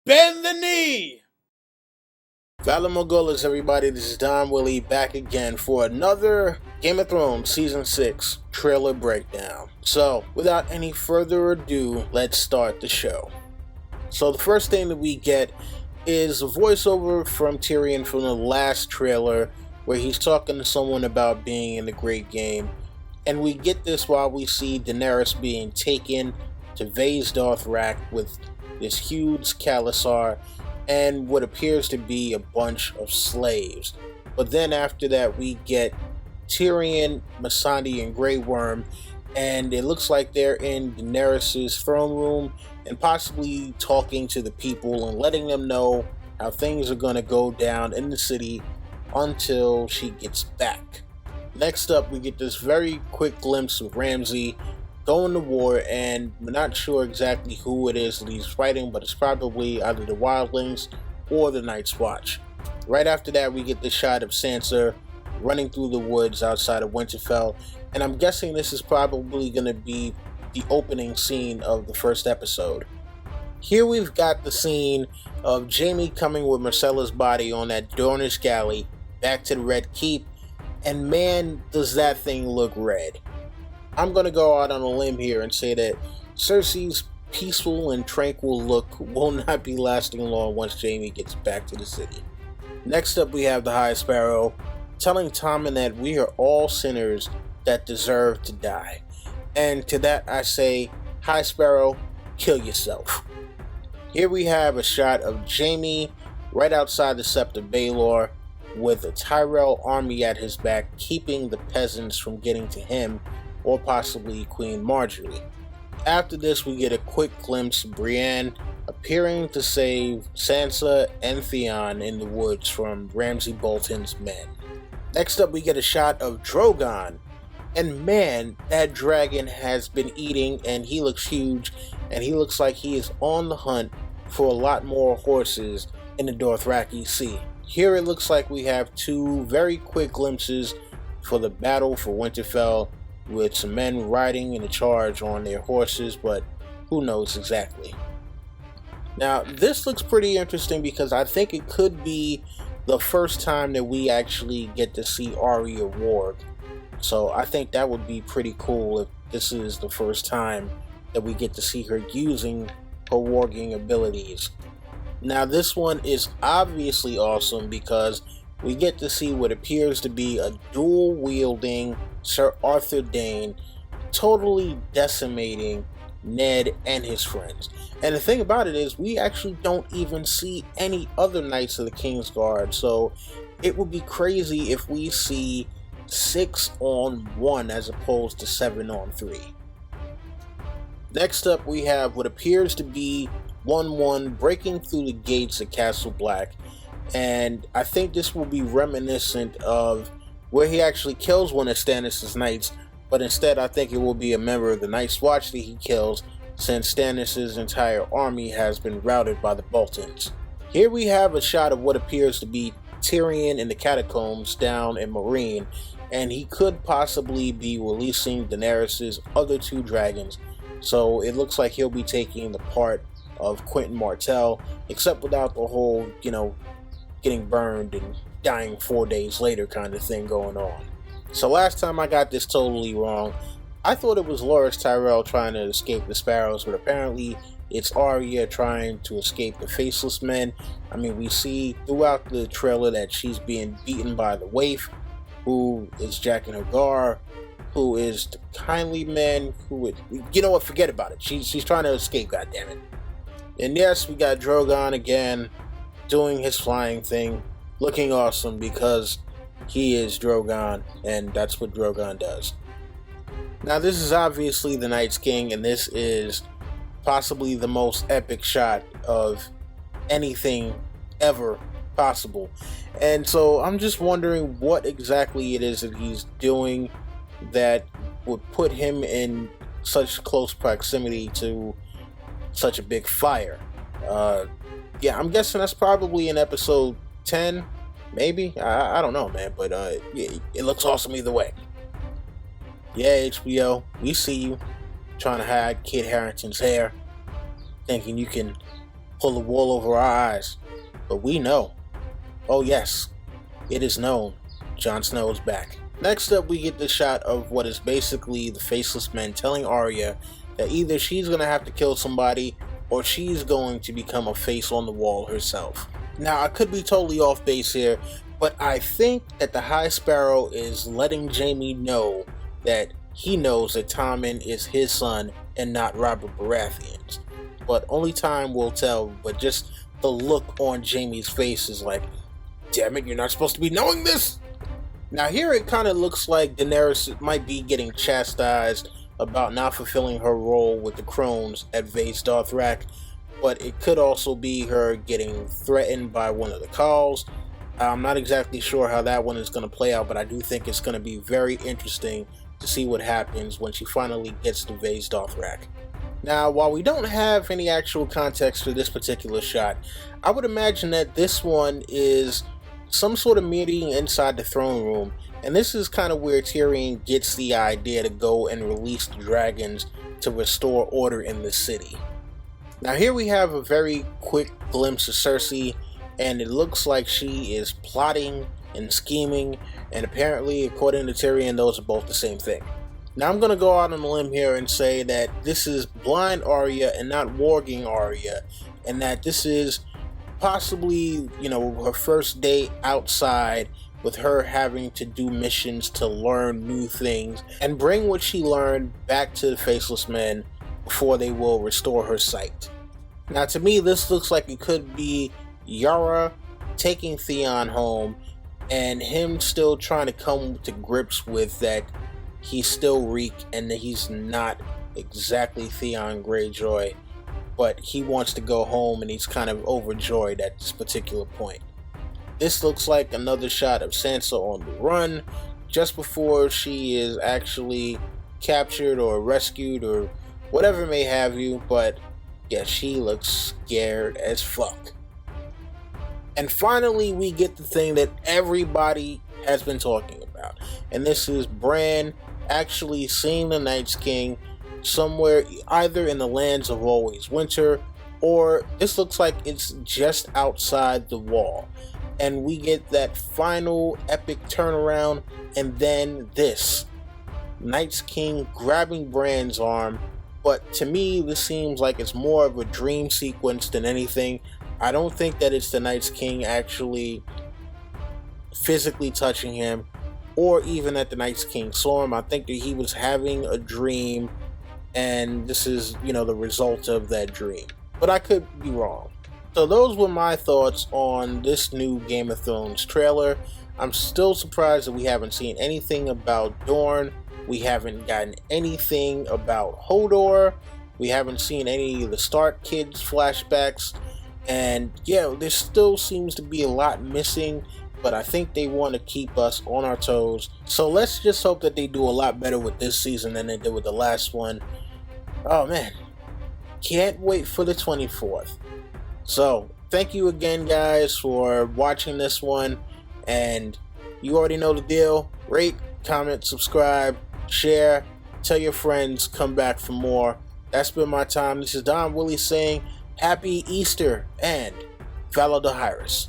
Bend the knee! Valor Mogulis, everybody. This is Don Willie back again for another Game of Thrones Season 6 trailer breakdown. So, without any further ado, let's start the show. So, the first thing that we get is a voiceover from Tyrion from the last trailer where he's talking to someone about being in the Great Game. And we get this while we see Daenerys being taken to Vaes Dothrak with this huge Khalasar and what appears to be a bunch of slaves. But then after that we get Tyrion, Missandei, and Grey Worm, and it looks like they're in Daenerys' throne room and possibly talking to the people and letting them know how things are going to go down in the city until she gets back. Next up, we get this very quick glimpse of Ramsay going to war, and we're not sure exactly who it is that he's fighting, but it's probably either the Wildlings or the Night's Watch. Right after that, we get the shot of Sansa running through the woods outside of Winterfell, and I'm guessing this is probably going to be the opening scene of the first episode. Here we've got the scene of Jaime coming with Myrcella's body on that Dornish galley back to the Red Keep, and man, does that thing look red. I'm going to go out on a limb here and say that Cersei's peaceful and tranquil look will not be lasting long once Jaime gets back to the city. Next up, we have the High Sparrow telling Tommen that we are all sinners that deserve to die. And to that I say, High Sparrow, kill yourself. Here we have a shot of Jaime right outside the Sept of Baelor with a Tyrell army at his back, keeping the peasants from getting to him or possibly Queen Marjorie. After this, we get a quick glimpse of Brienne appearing to save Sansa and Theon in the woods from Ramsay Bolton's men. Next up, we get a shot of Drogon, and man, that dragon has been eating, and he looks huge, and he looks like he is on the hunt for a lot more horses in the Dothraki Sea. Here it looks like we have two very quick glimpses for the battle for Winterfell, with some men riding in a charge on their horses, but who knows exactly. Now, this looks pretty interesting because I think it could be the first time that we actually get to see Arya warg. So I think that would be pretty cool if this is the first time that we get to see her using her warging abilities. Now, this one is obviously awesome because we get to see what appears to be a dual-wielding Sir Arthur Dayne totally decimating Ned and his friends. And the thing about it is, we actually don't even see any other Knights of the Kingsguard, so it would be crazy if we see 6-on-1 as opposed to 7-on-3. Next up, we have what appears to be 1-1 breaking through the gates of Castle Black, and I think this will be reminiscent of where he actually kills one of Stannis' knights, but instead I think it will be a member of the Night's Watch that he kills, since Stannis' entire army has been routed by the Boltons. Here we have a shot of what appears to be Tyrion in the catacombs down in Meereen, and he could possibly be releasing Daenerys' other two dragons, so it looks like he'll be taking the part of Quentin Martell, except without the whole, getting burned and dying 4 days later kind of thing going on. So last time I got this totally wrong. I thought it was Loras Tyrell trying to escape the Sparrows, but apparently it's Arya trying to escape the Faceless Men. I mean, we see throughout the trailer that she's being beaten by the Waif, who is Jaqen H'ghar, who is the Kindly Men, forget about it. She's trying to escape, goddammit. And yes, we got Drogon again doing his flying thing, looking awesome because he is Drogon, and that's what Drogon does. Now, this is obviously the Night's King, and this is possibly the most epic shot of anything ever possible. And so I'm just wondering what exactly it is that he's doing that would put him in such close proximity to such a big fire. Yeah, I'm guessing that's probably in episode 10, maybe? I don't know, man, but it looks awesome either way. Yeah, HBO, we see you trying to hide Kit Harington's hair, thinking you can pull the wool over our eyes. But we know. Oh yes, it is known. Jon Snow is back. Next up, we get the shot of what is basically the Faceless Men telling Arya that either she's going to have to kill somebody or she's going to become a face on the wall herself. Now, I could be totally off base here, but I think that the High Sparrow is letting Jaime know that he knows that Tommen is his son and not Robert Baratheon's. But only time will tell, but just the look on Jaime's face is like, damn it, you're not supposed to be knowing this! Now here it kind of looks like Daenerys might be getting chastised about not fulfilling her role with the crones at Vaes Dothrak, but it could also be her getting threatened by one of the Khals. I'm not exactly sure how that one is going to play out, but I do think it's going to be very interesting to see what happens when she finally gets to Vaes Dothrak. Now, while we don't have any actual context for this particular shot, I would imagine that this one is some sort of meeting inside the throne room, and this is kind of where Tyrion gets the idea to go and release the dragons to restore order in the city. Now here we have a very quick glimpse of Cersei, and it looks like she is plotting and scheming, and apparently, according to Tyrion, those are both the same thing. Now I'm going to go out on a limb here and say that this is blind Arya and not warging Arya, and that this is possibly, her first day outside with her having to do missions to learn new things and bring what she learned back to the Faceless Men before they will restore her sight. Now to me, this looks like it could be Yara taking Theon home and him still trying to come to grips with that he's still Reek and that he's not exactly Theon Greyjoy, but he wants to go home and he's kind of overjoyed at this particular point. This looks like another shot of Sansa on the run just before she is actually captured or rescued or whatever may have you, but yeah, she looks scared as fuck. And finally, we get the thing that everybody has been talking about, and this is Bran actually seeing the Night's King somewhere either in the lands of Always Winter, or this looks like it's just outside the wall. And we get that final epic turnaround, and then this Night's King grabbing Bran's arm. But to me, this seems like it's more of a dream sequence than anything. I don't think that it's the Night's King actually physically touching him, or even that the Night's King saw him. I think that he was having a dream, and this is, the result of that dream. But I could be wrong. So those were my thoughts on this new Game of Thrones trailer. I'm still surprised that we haven't seen anything about Dorne. We haven't gotten anything about Hodor. We haven't seen any of the Stark kids flashbacks. And yeah, there still seems to be a lot missing, but I think they want to keep us on our toes. So let's just hope that they do a lot better with this season than they did with the last one. Oh man, can't wait for the 24th. So thank you again, guys, for watching this one, and you already know the deal. Rate, comment, subscribe, share, tell your friends, come back for more. That's been my time. This is Don Willie saying Happy Easter and Valor the Hyrus.